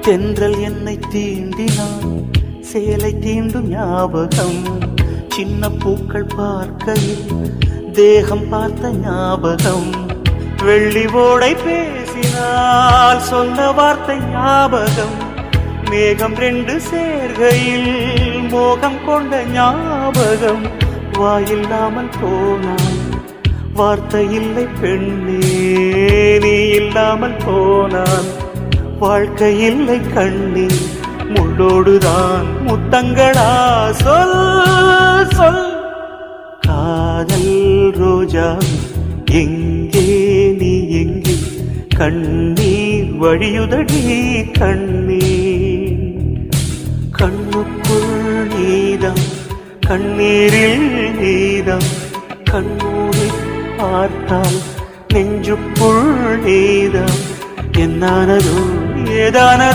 தென்றல் என்னை தீண்டினான், சேலை தீண்டும் ஞாபகம். சின்ன பூக்கள் பார்க்கையில் தேகம் பார்த்த ஞாபகம். வெள்ளி ஓடை பேசினால் சொன்ன வார்த்தை ஞாபகம். மேகம் ரெண்டு சேர்கையில் மோகம் கொண்ட ஞாபகம். வாயில்லாமல் போனான், வார்த்தை இல்லை பெண்ணே, நீ இல்லாமல் போனான். வாழ்க்கை இல்லை கண்ணே, முள்ளோடுதான் முத்தங்களா? சொல் சொல். காதல் ரோஜா எங்கே, நீ எங்கே? கண்ணீர் வழியுதடி கண்ணீர். கண்ணுக்குள் நீதான், கண்ணீரில் நீதான். கண்ணூரை பார்த்தால் நெஞ்சுக்குள் நீதான். என்னானதோ ஏதானதோ